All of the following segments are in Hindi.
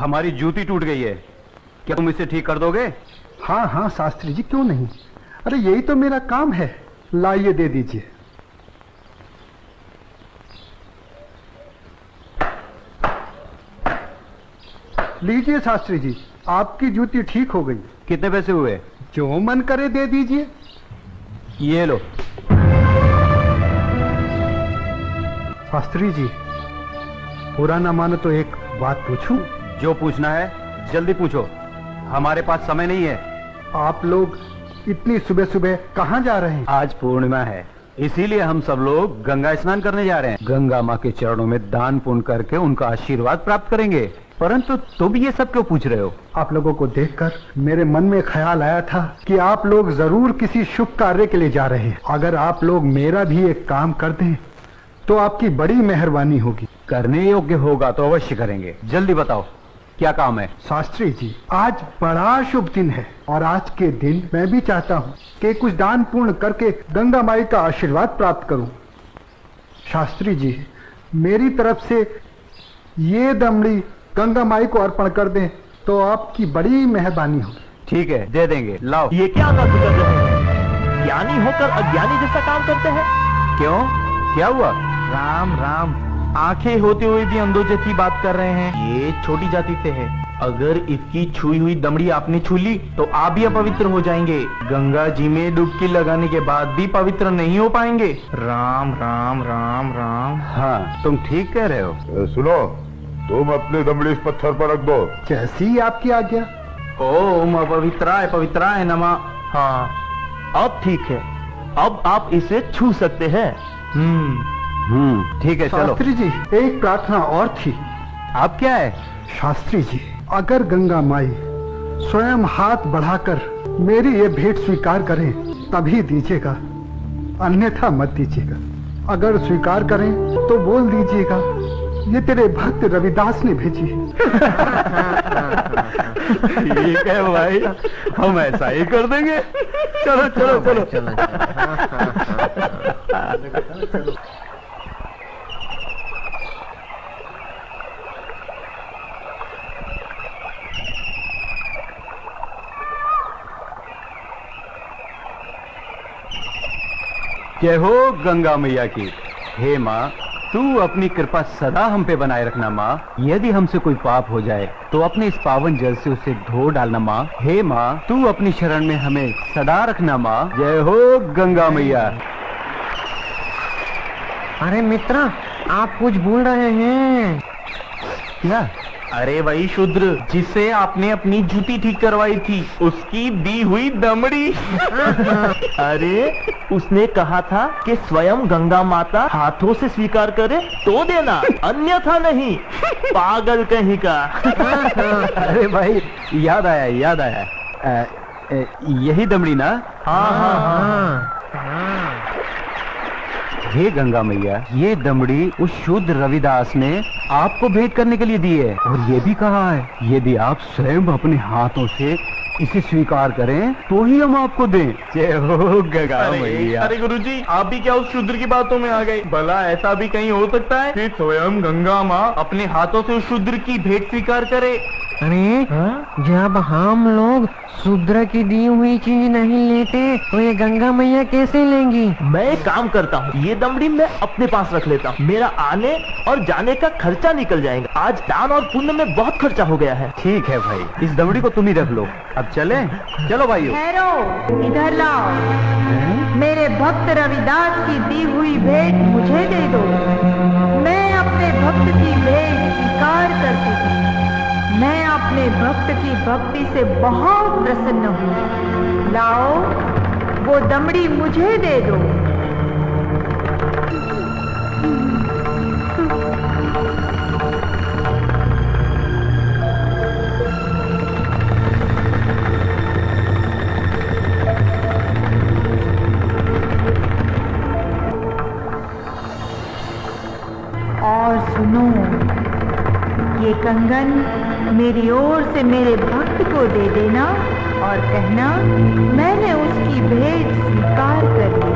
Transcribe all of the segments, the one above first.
हमारी जूती टूट गई है, क्या तुम इसे ठीक कर दोगे? हाँ हाँ शास्त्री जी, क्यों नहीं। अरे यही तो मेरा काम है। लाइए, दे दीजिए। लीजिए शास्त्री जी, आपकी जूती ठीक हो गई। कितने पैसे हुए? जो मन करे दे दीजिए। ये लो। शास्त्री जी, पूरा ना मानो तो एक बात पूछूं? जो पूछना है जल्दी पूछो, हमारे पास समय नहीं है। आप लोग इतनी सुबह सुबह कहाँ जा रहे हैं? आज पूर्णिमा है, इसीलिए हम सब लोग गंगा स्नान करने जा रहे हैं। गंगा माँ के चरणों में दान पुण्य करके उनका आशीर्वाद प्राप्त करेंगे। परंतु तुम ये सब क्यों पूछ रहे हो? आप लोगों को देखकर मेरे मन में ख्याल आया था कि आप लोग जरूर किसी शुभ कार्य के लिए जा रहे हैं। अगर आप लोग मेरा भी एक काम कर दें तो आपकी बड़ी मेहरबानी होगी। करने योग्य होगा तो अवश्य करेंगे। जल्दी बताओ क्या काम है? शास्त्री जी, आज बड़ा शुभ दिन है और आज के दिन मैं भी चाहता हूँ कि कुछ दान पूर्ण करके गंगा माई का आशीर्वाद प्राप्त करूं। शास्त्री जी, मेरी तरफ से ये दमड़ी गंगा माई को अर्पण कर दें तो आपकी बड़ी मेहरबानी होगी। ठीक है, दे देंगे। लाओ। ये क्या बात कर रहे हैं? ज्ञानी होकर अज्ञानी जैसा काम करते हैं। क्यों, क्या हुआ? राम राम, आंखें होते हुए भी अंधों जैसी बात कर रहे हैं। ये छोटी जाति से है। अगर इसकी छुई हुई दमड़ी आपने छू ली तो आप भी अपवित्र हो जाएंगे। गंगा जी में डुबकी लगाने के बाद भी पवित्र नहीं हो पाएंगे। राम राम राम राम। हाँ, तुम ठीक कह रहे हो। सुनो, तुम अपनी दमड़ी इस पत्थर पर रख दो। जैसी आपकी आज्ञा। ओम अपवित्राय पवित्राय नमः। हाँ, अब ठीक है, अब आप इसे छू सकते हैं। ठीक है, चलो। शास्त्री जी, एक प्रार्थना और थी। आप क्या है? शास्त्री जी, अगर गंगा माई स्वयं हाथ बढ़ाकर मेरी ये भेंट स्वीकार करें तभी दीजिएगा, अन्यथा मत दीजिएगा। अगर स्वीकार करें तो बोल दीजिएगा ये तेरे भक्त रविदास ने भेजी है। ठीक है भाई, हम ऐसा ही कर देंगे। चलो चलो चलो, चलो। जय हो गंगा मैया की। हे माँ, तू अपनी कृपा सदा हम पे बनाए रखना माँ। यदि हमसे कोई पाप हो जाए तो अपने इस पावन जल से उसे धो डालना माँ। हे माँ, तू अपनी शरण में हमें सदा रखना माँ। जय हो गंगा मैया। अरे मित्रा, आप कुछ भूल रहे हैं। क्या? अरे वही शूद्र जिसे आपने अपनी जूती ठीक करवाई थी, उसकी दी हुई दमड़ी। अरे उसने कहा था कि स्वयं गंगा माता हाथों से स्वीकार करे तो देना, अन्यथा नहीं। पागल कहीं का। अरे भाई, याद आया याद आया। यही दमड़ी ना? हाँ हाँ हाँ। हे गंगा मैया, ये दमड़ी उस शुद्ध रविदास ने आपको भेंट करने के लिए दी है और ये भी कहा है यदि आप स्वयं अपने हाथों से इसे स्वीकार करें तो ही हम आपको दें। जय हो गंगा मैया। अरे गुरुजी, आप भी क्या उस शूद्र की बातों में आ गए? भला ऐसा भी कहीं हो सकता है कि स्वयं गंगा माँ अपने हाथों से उस शूद्र की भेंट स्वीकार करे? अरे जब हम लोग शूद्र की दी हुई चीज नहीं लेते तो ये गंगा मैया कैसे लेंगी? मैं एक काम करता हूँ, ये दमड़ी मैं अपने पास रख लेता हूँ। मेरा आने और जाने का खर्चा निकल जाएगा। आज दान और पुण्य में बहुत खर्चा हो गया है। ठीक है भाई, इस दमड़ी को तुम ही रख लो। अब चले? चलो भाइयों। ठहरो, इधर लाओ। मेरे भक्त रविदास की दी हुई भेंट मुझे दे दो। मैं अपने भक्त की भेंट स्वीकार करती हूँ। मैं अपने भक्त की भक्ति से बहुत प्रसन्न हूँ। लाओ, वो दमड़ी मुझे दे दो। और सुनो, ये कंगन मेरी ओर से मेरे भक्त को दे देना और कहना मैंने उसकी भेंट स्वीकार कर ली।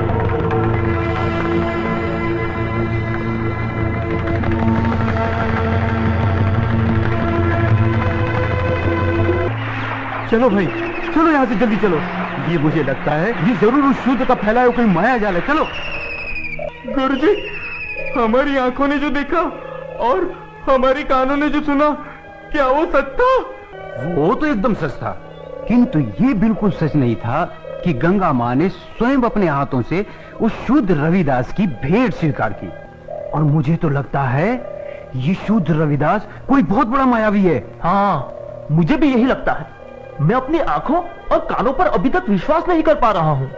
चलो भाई, चलो यहाँ से जल्दी चलो। ये मुझे लगता है ये जरूर उस शूद्र का फैलाया कोई माया जाल है। चलो। गुरुजी, हमारी आंखों ने जो देखा और हमारी कानों ने जो सुना, क्या वो सच था? वो तो एकदम सच था, किंतु ये बिल्कुल सच नहीं था कि गंगा माँ ने स्वयं अपने हाथों से उस शूद्र रविदास की भेंट स्वीकार की। और मुझे तो लगता है ये शूद्र रविदास कोई बहुत बड़ा मायावी है। हाँ, मुझे भी यही लगता है। मैं अपनी आंखों और कानों पर अभी तक विश्वास नहीं कर पा रहा हूँ।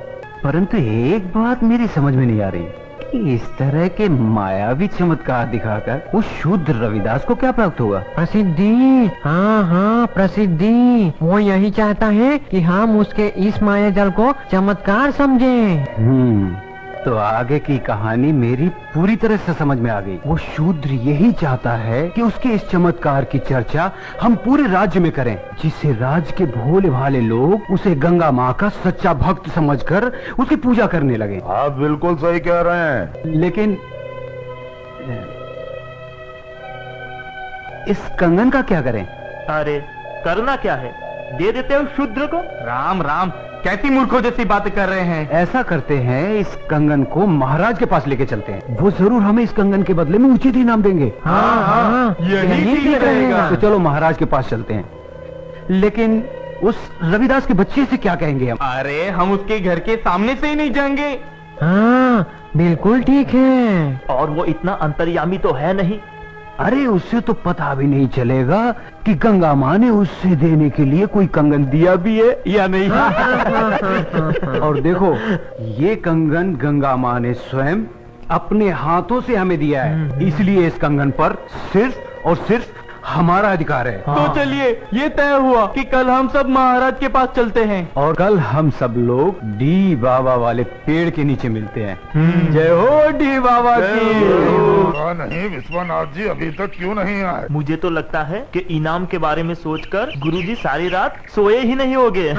परंतु एक बात मेरी समझ में नहीं आ रही कि इस तरह के मायावी चमत्कार दिखाकर उस शूद्र रविदास को क्या प्राप्त होगा? प्रसिद्धि। हाँ हाँ, प्रसिद्धि। वो यही चाहता है कि हम उसके इस माया जाल को चमत्कार समझें। तो आगे की कहानी मेरी पूरी तरह से समझ में आ गई। वो शूद्र यही चाहता है कि उसके इस चमत्कार की चर्चा हम पूरे राज्य में करें, जिससे राज्य के भोले भाले लोग उसे गंगा माँ का सच्चा भक्त समझकर उसकी पूजा करने लगे। आप बिल्कुल सही कह रहे हैं। लेकिन इस कंगन का क्या करें? अरे करना क्या है, दे देते हो शूद्र को। राम राम, कैसी मूर्खों जैसी बातें कर रहे हैं। ऐसा करते हैं, इस कंगन को महाराज के पास लेके चलते हैं। वो जरूर हमें इस कंगन के बदले में उचित इनाम देंगे। हाँ, यही ठीक रहेगा। तो चलो महाराज के पास चलते हैं। लेकिन उस रविदास के बच्चे से क्या कहेंगे हम? अरे हम उसके घर के सामने से ही नहीं जाएंगे। हाँ, बिल्कुल ठीक है। और वो इतना अंतर्यामी तो है नहीं। अरे उससे तो पता भी नहीं चलेगा कि गंगा माँ ने उससे देने के लिए कोई कंगन दिया भी है या नहीं। और देखो, ये कंगन गंगा माँ ने स्वयं अपने हाथों से हमें दिया है, इसलिए इस कंगन पर सिर्फ और सिर्फ हमारा अधिकार है। तो चलिए, ये तय हुआ कि कल हम सब महाराज के पास चलते हैं। और कल हम सब लोग डी बाबा वाले पेड़ के नीचे मिलते हैं। जय हो डी बाबा की। नहीं विश्वनाथ जी अभी तक क्यों नहीं आए? मुझे तो लगता है कि इनाम के बारे में सोचकर गुरुजी सारी रात सोए ही नहीं होंगे।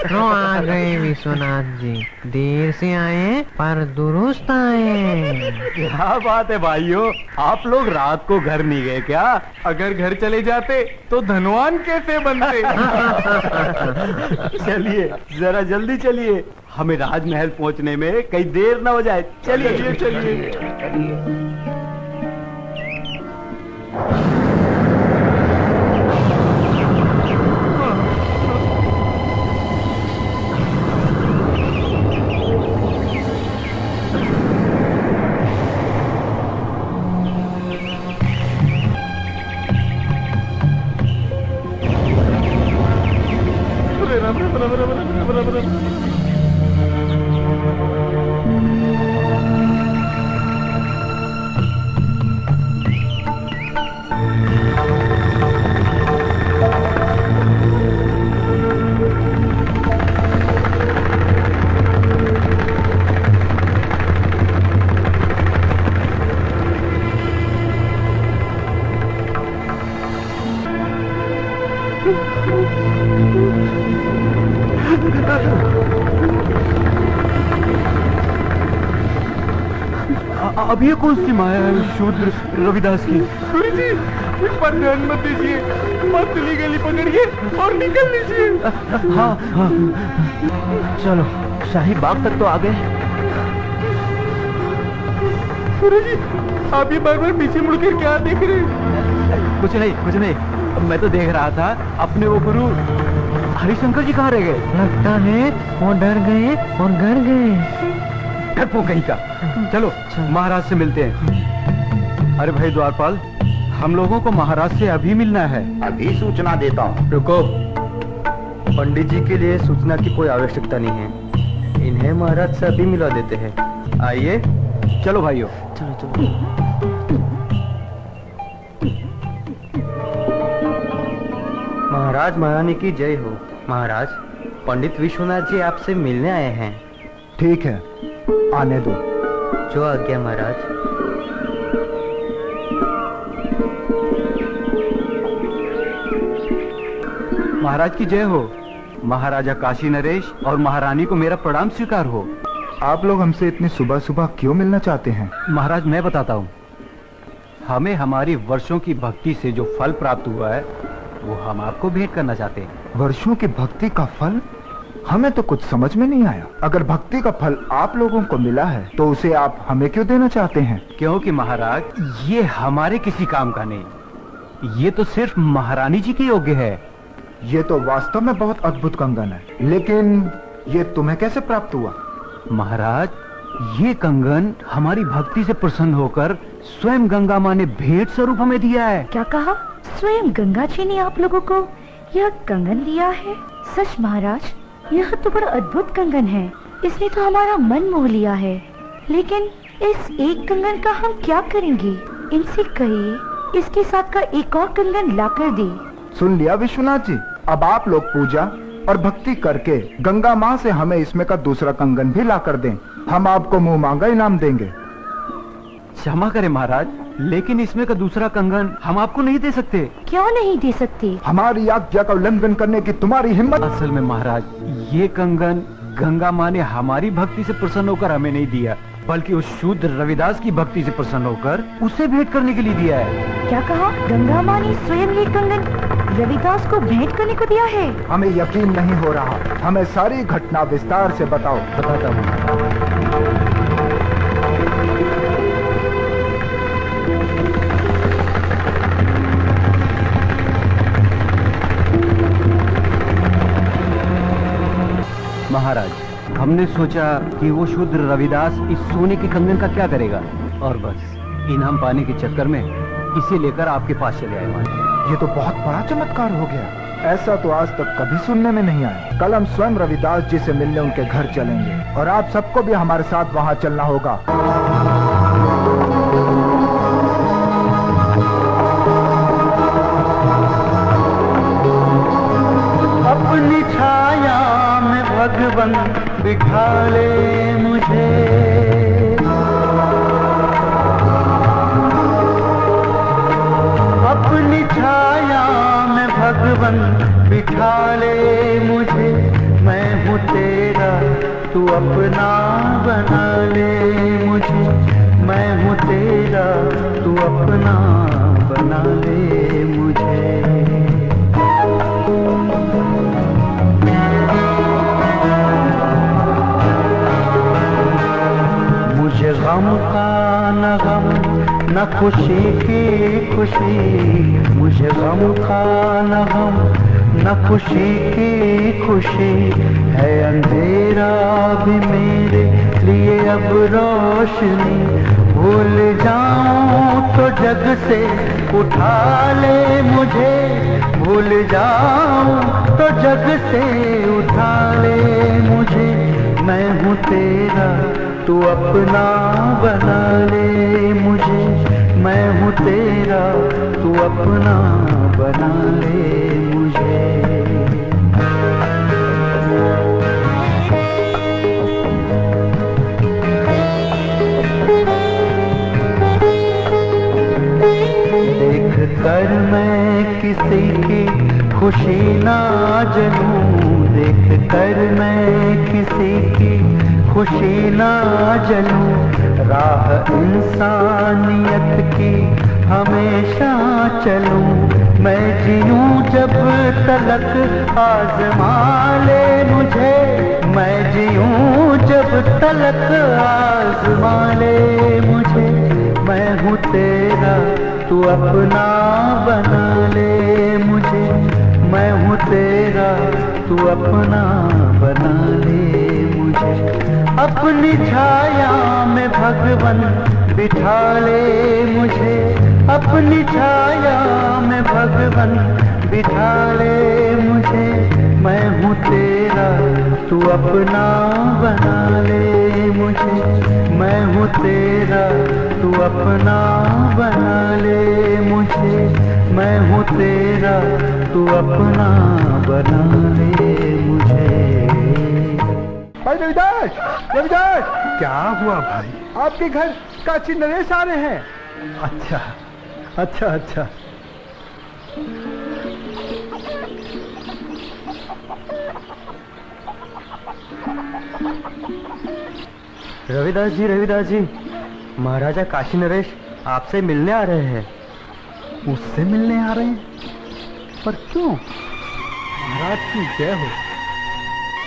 तो आ गए विश्वनाथ जी, देर से आए पर दुरुस्त आए। क्या बात है भाइयों, आप लोग रात को घर नहीं गए क्या? अगर घर चले जाते तो धनवान कैसे बनते? चलिए जरा जल्दी चलिए, हमें राजमहल पहुंचने में कहीं देर न हो जाए। चलिए चलिए। अब ये कौन सी माया है शूद्र रविदास की? गुरुजी, इस पर ध्यान मत दीजिए, पतली गली पकड़िए और निकल लीजिए। हाँ हाँ, चलो, शाही बाग तक तो आ गए। गुरुजी, आप ये बार बार पीछे मुड़कर क्या देख रहे हैं? कुछ नहीं, मैं तो देख रहा था अपने वो गुरु हरिशंकर जी कहाँ रह गए। लगता है वो डर गए और घर गए। डरपोक कहीं का। चलो महाराज से मिलते हैं। अरे भाई द्वारपाल, हम लोगों को महाराज से अभी मिलना है। अभी सूचना देता हूँ। रुको, पंडित जी के लिए सूचना की कोई आवश्यकता नहीं है, इन्हें महाराज से अभी मिला देते हैं। आइए, चलो भाइयों। चलो। महाराज महारानी की जय हो। महाराज, पंडित विश्वनाथ जी आपसे मिलने आए हैं। ठीक है, आने दो। जो आज्ञा महाराज। महाराज की जय हो। महाराजा काशी नरेश और महारानी को मेरा प्रणाम स्वीकार हो। आप लोग हमसे इतनी सुबह सुबह क्यों मिलना चाहते हैं? महाराज मैं बताता हूँ। हमें हमारी वर्षों की भक्ति से जो फल प्राप्त हुआ है वो हम आपको भेंट करना चाहते हैं। वर्षों की भक्ति का फल? हमें तो कुछ समझ में नहीं आया। अगर भक्ति का फल आप लोगों को मिला है तो उसे आप हमें क्यों देना चाहते हैं? क्योंकि महाराज ये हमारे किसी काम का नहीं, ये तो सिर्फ महारानी जी के योग्य है। ये तो वास्तव में बहुत अद्भुत कंगन है, लेकिन ये तुम्हें कैसे प्राप्त हुआ? महाराज ये कंगन हमारी भक्ति से प्रसन्न होकर स्वयं गंगा माँ ने भेंट स्वरूप हमें दिया है। क्या कहा? स्वयं गंगा जी ने आप लोगों को यह कंगन दिया है? सच महाराज, यह तो बड़ा अद्भुत कंगन है। इसने तो हमारा मन मोह लिया है। लेकिन इस एक कंगन का हम क्या करेंगे? इनसे कहिए इसके साथ का एक और कंगन लाकर दे। सुन लिया विश्वनाथ जी, अब आप लोग पूजा और भक्ति करके गंगा माँ से हमें इसमें का दूसरा कंगन भी ला कर दें। हम आपको मुंह मांगा इनाम देंगे। क्षमा करें महाराज, लेकिन इसमें का दूसरा कंगन हम आपको नहीं दे सकते। क्यों नहीं दे सकते? हमारी आज्ञा का उल्लंघन करने की तुम्हारी हिम्मत? असल में महाराज ये कंगन गंगा माँ ने हमारी भक्ति से प्रसन्न होकर हमें नहीं दिया, बल्कि उस शूद्र रविदास की भक्ति से प्रसन्न होकर उसे भेंट करने के लिए दिया है। क्या कहा? गंगा माँ ने स्वयं ये कंगन रविदास को भेंट करने को दिया है? हमें यकीन नहीं हो रहा। हमें सारी घटना विस्तार से बताओ। बताता हूँ। महाराज हमने सोचा कि वो शूद्र रविदास इस सोने के कंगन का क्या करेगा, और बस इनाम पाने के चक्कर में इसे लेकर आपके पास चले आए। महाराज ये तो बहुत बड़ा चमत्कार हो गया। ऐसा तो आज तक कभी सुनने में नहीं आया। कल हम स्वयं रविदास जी से मिलने उनके घर चलेंगे और आप सबको भी हमारे साथ वहाँ चलना होगा। अपनी छाया में भगवन बिठा ले मुझे, अपनी छाया में भगवन बिठा ले मुझे। मैं हूँ तेरा तू अपना बना ले मुझे। मैं हूँ तेरा तू अपना बना ले मुझे। मुझे गम का न गम न खुशी की खुशी, मुझे गम का न गम न खुशी की खुशी है। अंधेरा भी मेरे लिए अब रोशनी। भूल जाऊं तो जग से उठा ले मुझे। भूल जाऊं तो जग से उठा ले मुझे। मैं हूँ तेरा तू अपना बना ले मुझे। मैं हूँ तेरा तू अपना बना ले मुझे। देख कर मैं किसी की खुशी ना जलूं। देख कर मैं किसी की खुशी ना जलूं। राह इंसानियत की हमेशा चलूं। मैं जीऊं जब तलक आज़मा ले मुझे। मैं जीऊं जब तलक आज़मा ले मुझे। मैं हूँ तेरा तू अपना बना ले मुझे। मैं हूँ तेरा तू अपना बना ले मुझे। अपनी छाया में भगवन बिठा ले मुझे। अपनी छाया में भगवन बिठा ले मुझे। मैं हूँ तेरा तू अपना बना ले मुझे। मैं हूँ तेरा तू अपना बना ले मुझे। मैं हूँ तेरा तू अपना बना ले मुझे। भाई रविदास, रविदास! क्या हुआ भाई? आपके घर काशी नरेश आ रहे हैं। अच्छा अच्छा अच्छा। रविदास जी, महाराजा काशी नरेश आपसे मिलने आ रहे हैं। मुझसे मिलने आ रहे हैं? पर क्यों? महाराज की जय हो।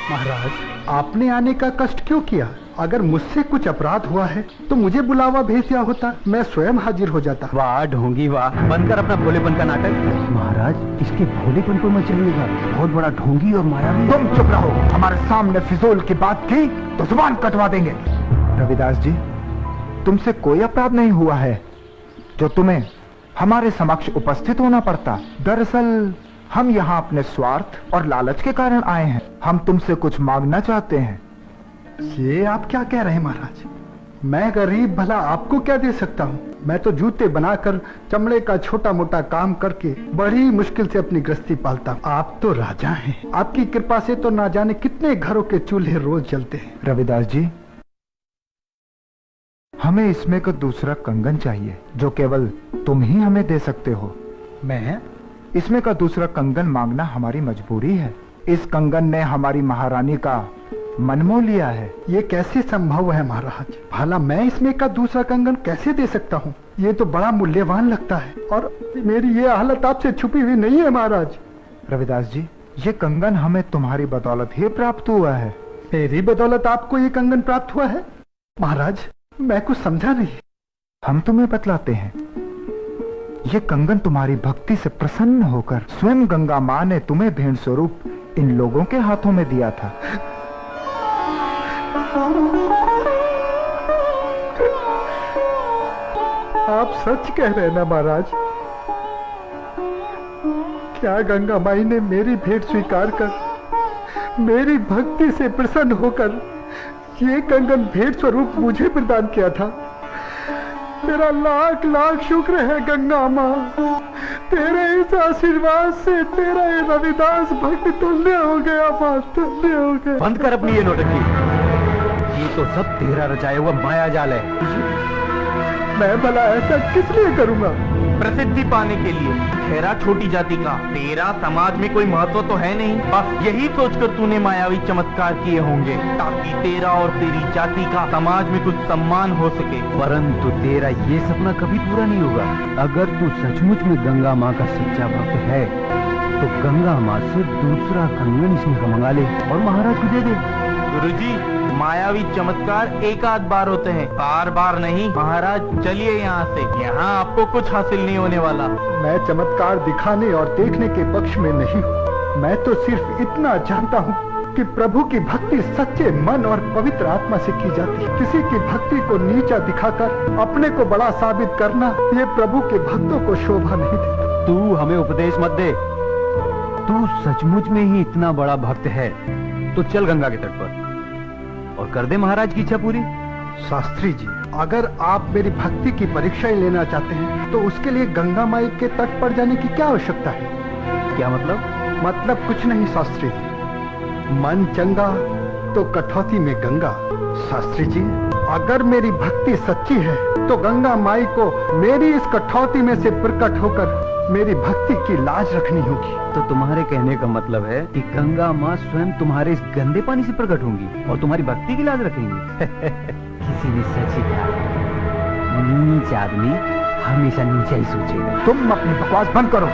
महाराज, आपने आने का कष्ट क्यों किया? अगर मुझसे कुछ अपराध हुआ है तो मुझे बुलावा भेज दिया होता, मैं स्वयं हाजिर हो जाता। वाह ढोंगी वाह, बनकर अपना भोलेपन का नाटक। महाराज, इसके भोलेपन को मत चलिएगा, बहुत बड़ा ढोंगी और मायावी। तुम चुप रहो, हमारे सामने फिजूल की बात की तो जुबान कटवा देंगे। रविदास जी, तुमसे कोई अपराध नहीं हुआ है जो तुम्हें हमारे समक्ष उपस्थित होना पड़ता। दरअसल हम यहाँ अपने स्वार्थ और लालच के कारण आए हैं। हम तुमसे कुछ मांगना चाहते हैं। ये आप क्या कह रहे हैं महाराज? मैं गरीब भला आपको क्या दे सकता हूँ? मैं तो जूते बनाकर चमड़े का छोटा मोटा काम करके बड़ी मुश्किल से अपनी गृहस्थी पालता हूँ। आप तो राजा हैं, आपकी कृपा से तो ना जाने कितने घरों के चूल्हे रोज जलते हैं। रविदास जी, हमें इसमें का दूसरा कंगन चाहिए जो केवल तुम ही हमें दे सकते हो। मैं? इसमें का दूसरा कंगन मांगना हमारी मजबूरी है। इस कंगन ने हमारी महारानी का मन मोह लिया है। ये कैसे संभव है महाराज? भला मैं इसमें का दूसरा कंगन कैसे दे सकता हूँ? ये तो बड़ा मूल्यवान लगता है और मेरी ये हालत आपसे छुपी हुई नहीं है महाराज। रविदास जी, ये कंगन हमें तुम्हारी बदौलत ही प्राप्त हुआ है। मेरी बदौलत आपको ये कंगन प्राप्त हुआ है? महाराज, मैं कुछ समझा नहीं। हम तुम्हें बतलाते हैं। ये कंगन तुम्हारी भक्ति से प्रसन्न होकर स्वयं गंगा माँ ने तुम्हें भेंट स्वरूप इन लोगों के हाथों में दिया था। आप सच कह रहे हैं ना महाराज? क्या गंगा माई ने मेरी भेंट स्वीकार कर मेरी भक्ति से प्रसन्न होकर ये कंगन भेंट स्वरूप मुझे प्रदान किया था? तेरा लाख लाख शुक्र है गंगा माँ। तेरे इस आशीर्वाद से तेरा ये रविदास भक्त तुल्य हो गया माँ, तुल्य हो गया। बंद कर अपनी ये नौटंकी। ये तो सब तेरा रचाया हुआ माया जाल है। मैं भला ऐसा किस लिए करूंगा? प्रसिद्धि पाने के लिए। ठहरा छोटी जाति का, तेरा समाज में कोई महत्व तो है नहीं। बस यही सोचकर तूने मायावी चमत्कार किए होंगे ताकि तेरा और तेरी जाति का समाज में कुछ सम्मान हो सके। परंतु तेरा ये सपना कभी पूरा नहीं होगा। अगर तू सचमुच में गंगा माँ का सच्चा भक्त है तो गंगा माँ से दूसरा कंगन इसमें का मंगा ले और महाराज को दे दे। गुरुजी, मायावी चमत्कार एक आध बार होते हैं, बार बार नहीं। महाराज चलिए यहाँ से, यहाँ आपको कुछ हासिल नहीं होने वाला। मैं चमत्कार दिखाने और देखने के पक्ष में नहीं हूँ। मैं तो सिर्फ इतना जानता हूँ कि प्रभु की भक्ति सच्चे मन और पवित्र आत्मा से की जाती है। किसी की भक्ति को नीचा दिखाकर अपने को बड़ा साबित करना ये प्रभु के भक्तों को शोभा नहीं देता। तू हमें उपदेश मत दे। तू सचमुच में ही इतना बड़ा भक्त है तो चल गंगा के तट पर और कर दे महाराज की इच्छा पूरी। शास्त्री जी, अगर आप मेरी भक्ति की परीक्षा ही लेना चाहते हैं तो उसके लिए गंगा माई के तट पर जाने की क्या आवश्यकता है? क्या मतलब? मतलब कुछ नहीं शास्त्री जी। मन चंगा तो कठौती में गंगा। शास्त्री जी, अगर मेरी भक्ति सच्ची है तो गंगा माई को मेरी इस कठौती में से प्रकट होकर मेरी भक्ति की लाज रखनी होगी। तो तुम्हारे कहने का मतलब है कि गंगा माँ स्वयं तुम्हारे इस गंदे पानी से प्रकट होंगी और तुम्हारी भक्ति की लाज रखेंगी। किसी ने सच ही कहा, नीच आदमी हमेशा नीचा ही सोचेगा। तुम अपनी बकवास बंद करो।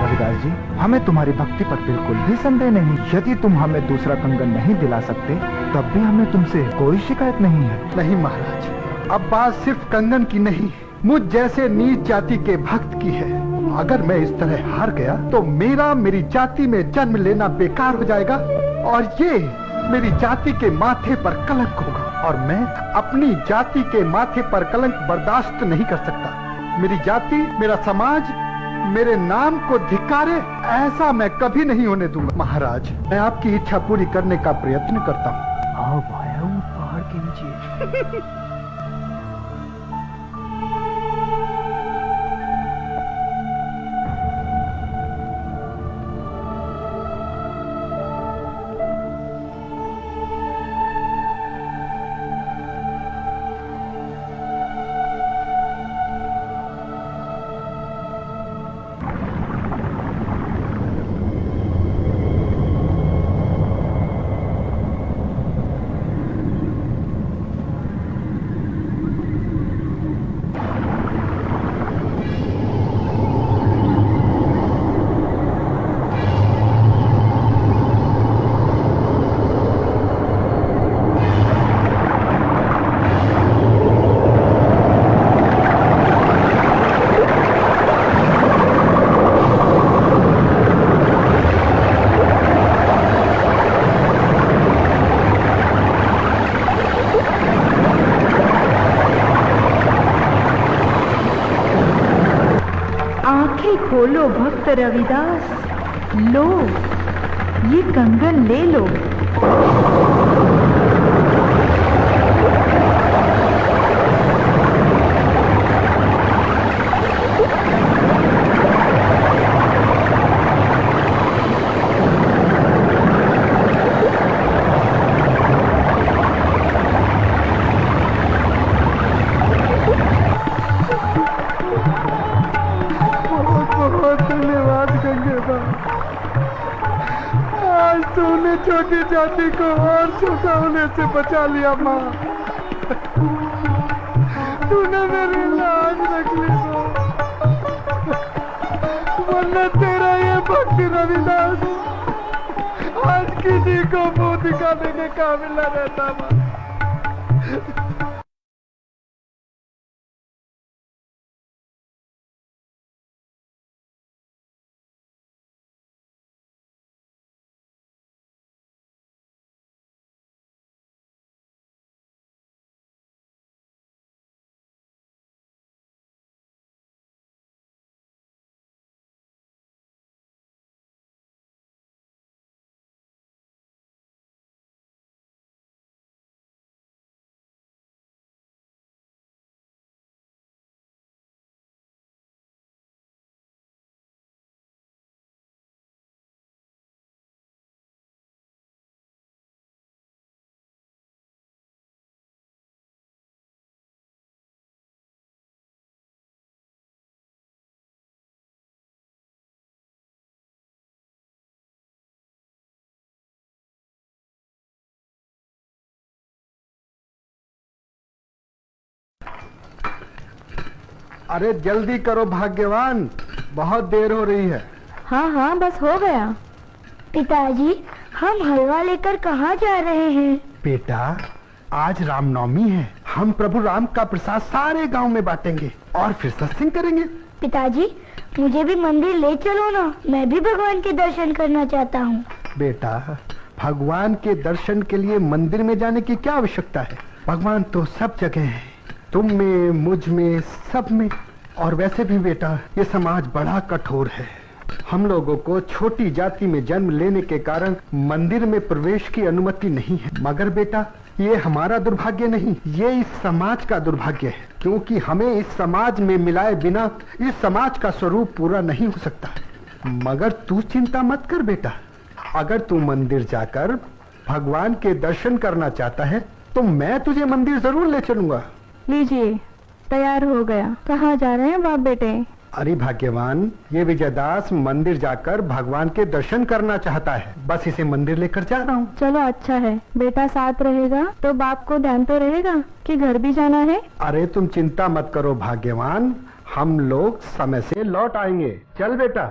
रविदास जी, हमें तुम्हारी भक्ति पर बिल्कुल भी संदेह नहीं। यदि तुम हमें दूसरा कंगन नहीं दिला सकते तब भी हमें तुमसे कोई शिकायत नहीं है। नहीं महाराज, अब बात सिर्फ कंगन की नहीं, मुझ जैसे नीच जाति के भक्त की है। अगर मैं इस तरह हार गया तो मेरी जाति में जन्म लेना बेकार हो जाएगा और ये मेरी जाति के माथे पर कलंक होगा और मैं अपनी जाति के माथे पर कलंक बर्दाश्त नहीं कर सकता। मेरी जाति, मेरा समाज मेरे नाम को धिक्कारे, ऐसा मैं कभी नहीं होने दूंगा। महाराज, मैं आपकी इच्छा पूरी करने का प्रयत्न करता हूँ। आओ भाया, पहाड़ के नीचे। आंखें खोलो भक्त रविदास, लो ये कंगन ले लो। छोटी जाति को और छोटा होने से बचा लिया माँ। तूने मेरी लाज रख ली माँ, वरना तेरा ये भक्ति रविदास आज किसी को मुंह दिखाने के काबिल न रहता माँ। अरे जल्दी करो भाग्यवान, बहुत देर हो रही है। हाँ हाँ बस हो गया। पिताजी हम हलवा लेकर कहाँ जा रहे हैं? बेटा आज रामनवमी है, हम प्रभु राम का प्रसाद सारे गांव में बांटेंगे और फिर सत्संग करेंगे। पिताजी मुझे भी मंदिर ले चलो ना, मैं भी भगवान के दर्शन करना चाहता हूँ। बेटा भगवान के दर्शन के लिए मंदिर में जाने की क्या आवश्यकता है? भगवान तो सब जगह है, तुम में, मुझ में, सब में। और वैसे भी बेटा ये समाज बड़ा कठोर है। हम लोगों को छोटी जाति में जन्म लेने के कारण मंदिर में प्रवेश की अनुमति नहीं है। मगर बेटा ये हमारा दुर्भाग्य नहीं, ये इस समाज का दुर्भाग्य है, क्योंकि हमें इस समाज में मिलाए बिना इस समाज का स्वरूप पूरा नहीं हो सकता। मगर तू चिंता मत कर बेटा, अगर तू मंदिर जाकर भगवान के दर्शन करना चाहता है तो मैं तुझे मंदिर जरूर ले चलूंगा। लीजिए तैयार हो गया। कहाँ जा रहे हैं बाप बेटे? अरे भाग्यवान, ये विजयदास मंदिर जाकर भगवान के दर्शन करना चाहता है, बस इसे मंदिर लेकर जा रहा हूँ। चलो अच्छा है, बेटा साथ रहेगा तो बाप को ध्यान तो रहेगा कि घर भी जाना है। अरे तुम चिंता मत करो भाग्यवान, हम लोग समय से लौट आएंगे। चल बेटा।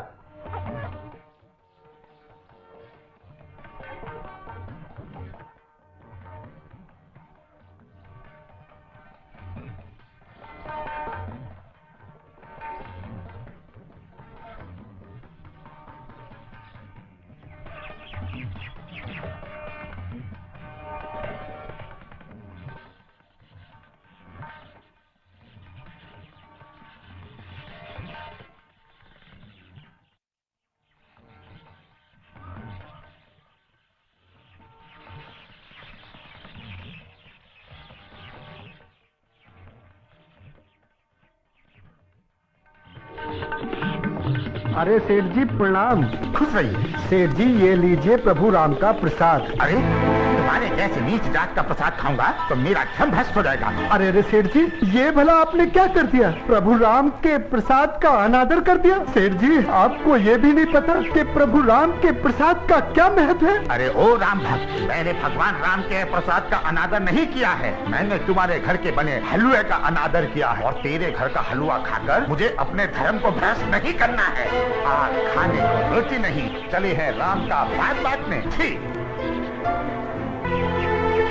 अरे सेठ जी प्रणाम। खुश रहिए। सेठ जी ये लीजिए प्रभु राम का प्रसाद। अरे तुम्हारे जैसे नीच जात का प्रसाद खाऊंगा तो मेरा धर्म भ्रष्ट हो जाएगा। अरे अरे सेठ जी ये भला आपने क्या कर दिया? प्रभु राम के प्रसाद का अनादर कर दिया। सेठ जी आपको ये भी नहीं पता कि प्रभु राम के प्रसाद का क्या महत्व है? अरे ओ राम भक्त, मैंने भगवान राम के प्रसाद का अनादर नहीं किया है, मैंने तुम्हारे घर के बने हलवे का अनादर किया है। और तेरे घर का हलवा खाकर मुझे अपने धर्म को भ्रष्ट नहीं करना है। आज खाने को रोटी नहीं, चले हैं राम का बात बांटने। ठीक,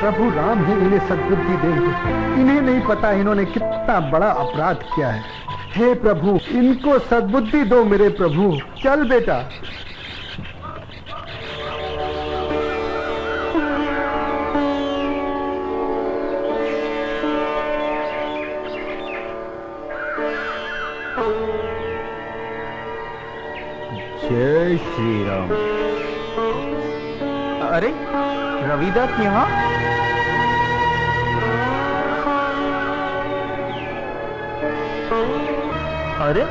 प्रभु राम ही इन्हें सद्बुद्धि देंगे। इन्हें नहीं पता इन्होंने कितना बड़ा अपराध किया है। हे प्रभु इनको सद्बुद्धि दो मेरे प्रभु। चल बेटा। जय श्री राम। अरे रविदास यहाँ? अरे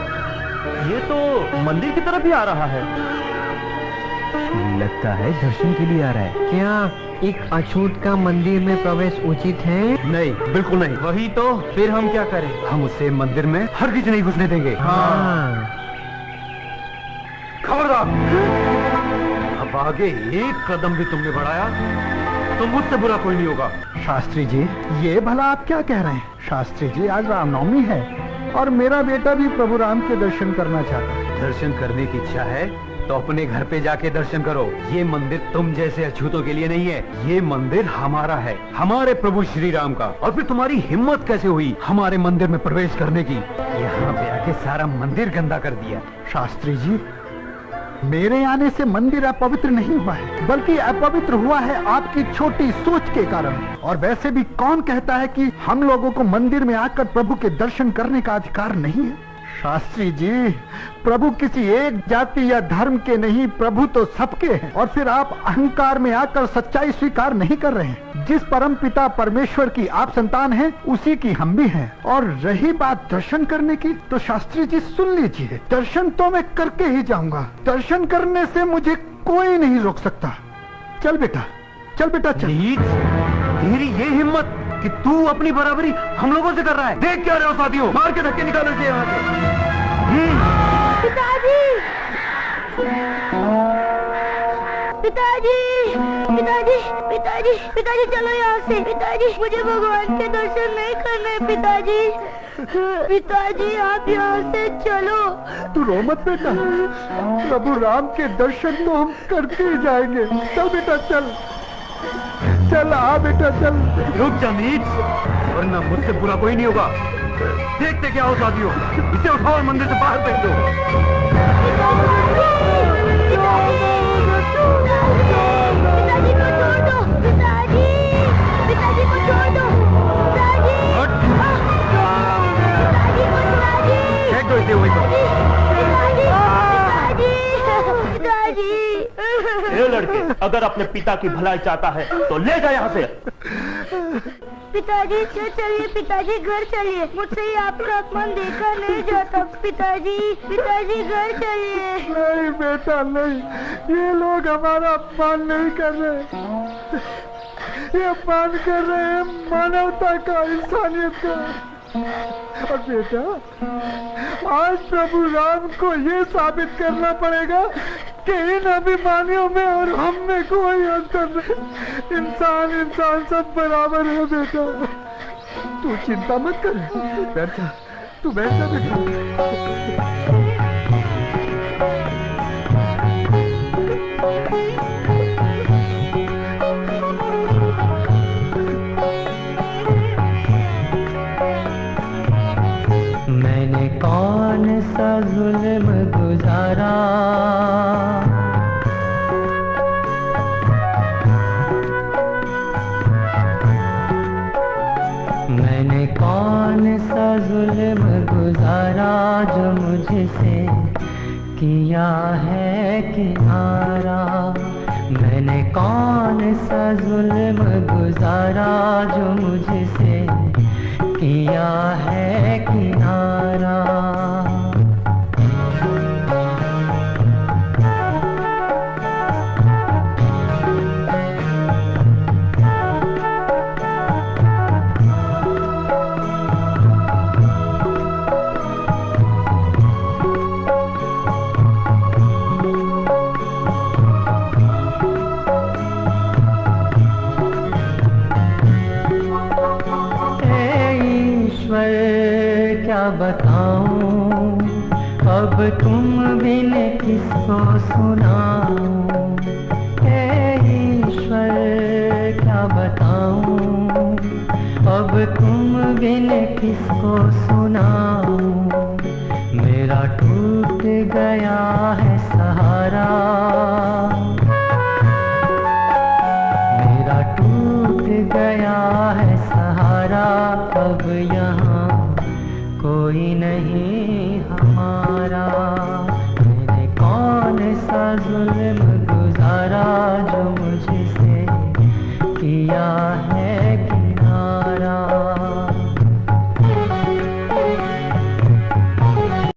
ये तो मंदिर की तरफ ही आ रहा है। लगता है दर्शन के लिए आ रहा है। क्या एक अछूत का मंदिर में प्रवेश उचित है? नहीं, बिल्कुल नहीं। वही तो, फिर हम क्या करें? हम उसे मंदिर में हरगिज नहीं घुसने देंगे। हाँ। खबरदार, अब आगे एक कदम भी तुमने बढ़ाया तो मुझसे बुरा कोई नहीं होगा। शास्त्री जी, ये भला आप क्या कह रहे हैं? शास्त्री जी, आज रामनवमी है और मेरा बेटा भी प्रभु राम के दर्शन करना चाहता है। दर्शन करने की इच्छा है तो अपने घर पे जाके दर्शन करो। ये मंदिर तुम जैसे अछूतों के लिए नहीं है, ये मंदिर हमारा है, हमारे प्रभु श्री राम का। और फिर तुम्हारी हिम्मत कैसे हुई हमारे मंदिर में प्रवेश करने की? यहाँ पे आके सारा मंदिर गंदा कर दिया। शास्त्री जी, मेरे आने से मंदिर अपवित्र नहीं हुआ है, बल्कि अपवित्र हुआ है आपकी छोटी सोच के कारण। और वैसे भी कौन कहता है कि हम लोगों को मंदिर में आकर प्रभु के दर्शन करने का अधिकार नहीं है? शास्त्री जी, प्रभु किसी एक जाति या धर्म के नहीं, प्रभु तो सबके हैं। और फिर आप अहंकार में आकर सच्चाई स्वीकार नहीं कर रहे हैं। जिस परम पिता परमेश्वर की आप संतान हैं, उसी की हम भी हैं। और रही बात दर्शन करने की, तो शास्त्री जी सुन लीजिए, दर्शन तो मैं करके ही जाऊंगा। दर्शन करने से मुझे कोई नहीं रोक सकता। चल बेटा, चल बेटा, चल। तेरी ये हिम्मत कि तू अपनी बराबरी हम लोगों से कर रहा है। देख क्या रहे हो साथियों, मार के धक्के निकालो इसे यहाँ से। पिताजी, पिताजी, पिताजी, पिताजी, पिताजी, चलो यहाँ से। पिताजी, मुझे भगवान के दर्शन नहीं करने। पिताजी, पिताजी, आप यहाँ से चलो। तू रो मत बेटा, प्रभु राम के दर्शन तो हम करके ही जाएंगे। चल बेटा, चल चल, आ बेटा, चल। रुक जा नीच, वरना मुझसे बुरा कोई नहीं होगा। देखते क्या हो साथियों, इसे उठाओ और मंदिर से बाहर फेंक दो। पिताजी को छोड़ दो, पिताजी, पिताजी को छोड़ दो, पिताजी, फेंक दो इसे वहीं पर। ये लड़के, अगर अपने पिता की भलाई चाहता है तो ले जा यहाँ से। पिताजी, चलिए पिताजी, घर चलिए। मुझसे ही आपका अपमान देखा नहीं जाता। पिताजी, पिताजी, घर चलिए। नहीं बेटा, नहीं, ये लोग हमारा अपमान नहीं कर रहे, ये अपमान कर रहे हैं मानवता का, इंसानियत का। और बेटा, आज प्रभु राम को ये साबित करना पड़ेगा कि इन अभिमानियों में और हम में कोई अंतर नहीं। इंसान इंसान सब बराबर है बेटा। तू चिंता मत कर, बैठा, तू बैठा बेटा। मैंने कौन सा जुल्म गुजारा, मैंने कौन सा जुल्म गुजारा जो मुझसे किया है किनारा। मैंने कौन सा जुल्म गुजारा जो मुझसे किया है किनारा। क्या बताऊं अब तुम बिन किसको सुनाऊं। हे ईश्वर क्या बताऊं अब तुम बिन किसको सुनाऊं। मेरा टूट गया है सहारा, मेरा टूट गया है सहारा। अब यहाँ कोई नहीं हमारा। मैंने कौन गुजारा जो